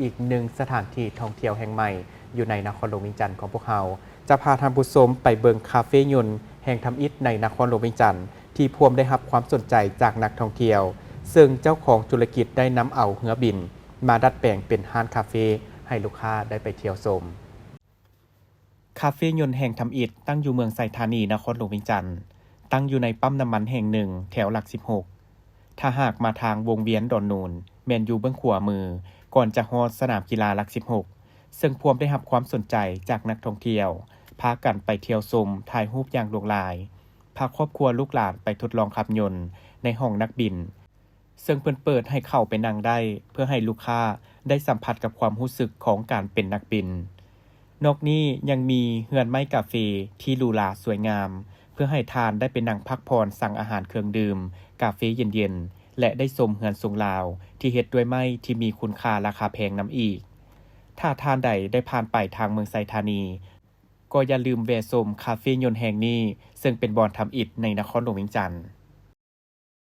อีกหนึ่งสถานที่ท่องเที่ยวแห่งใหม่อยู่ในนครหลวงเวียงจันทน์ของพวกเราจะพาท่านผู้ชมไปเบิงคาเฟ่ยนต์แห่งทำอิฐในนครหลวงเวียงจันทน์ที่พวมได้รับความสนใจจากนักท่องเที่ยว ซึ่งเจ้าของธุรกิจได้นำเอาเรือบิน มาดัดแปลงเป็นห้านคาเฟ่ให้ลูกค้าได้ไปเที่ยวชมคาเฟ่ยนต์แห่งทำอิฐตั้งอยู่เมืองไซธานีนครหลวงเวียงจันทน์ตั้งอยู่ในปั๊มน้ำมันแห่งหนึ่งแถวหลัก16ถ้าหากมาทางวงเวียนดอนนูนแม่นอยู่เบื้องขวามือก่อนจะฮอดสนามกีฬาหลัก16ซึ่งพวมได้รับความสนใจจากนักท่องเที่ยวพากันไปเที่ยวชมถ่ายรูปอย่างหลากหลายพาครอบครัวลูกหลานไปทดลองขับยนต์ในห้องนักบินซึ่งเพิ่นเปิดให้เข้าไปนั่งได้เพื่อให้ลูกค้าได้สัมผัสกับความรู้สึกของการเป็นนักบินนอกนี้ยังมีเรือนไม้กาเฟที่หรูหราสวยงามเพื่อให้ทานได้ไปนั่งพักผ่อนสั่งอาหารเครื่องดื่มกาเฟเย็นๆและได้ชมเรือนทรงลาวที่เฮ็ดด้วยไม้ที่มีคุณค่าราคาแพงนำอีกถ้าทานใดได้ผ่านไปทางเมืองไซธานีก็อย่าลืมแวะชมคาเฟ่ยนต์แห่งนี้ซึ่งเป็นบ่อนทำอิฐในนครหลวงเวียงจันทน์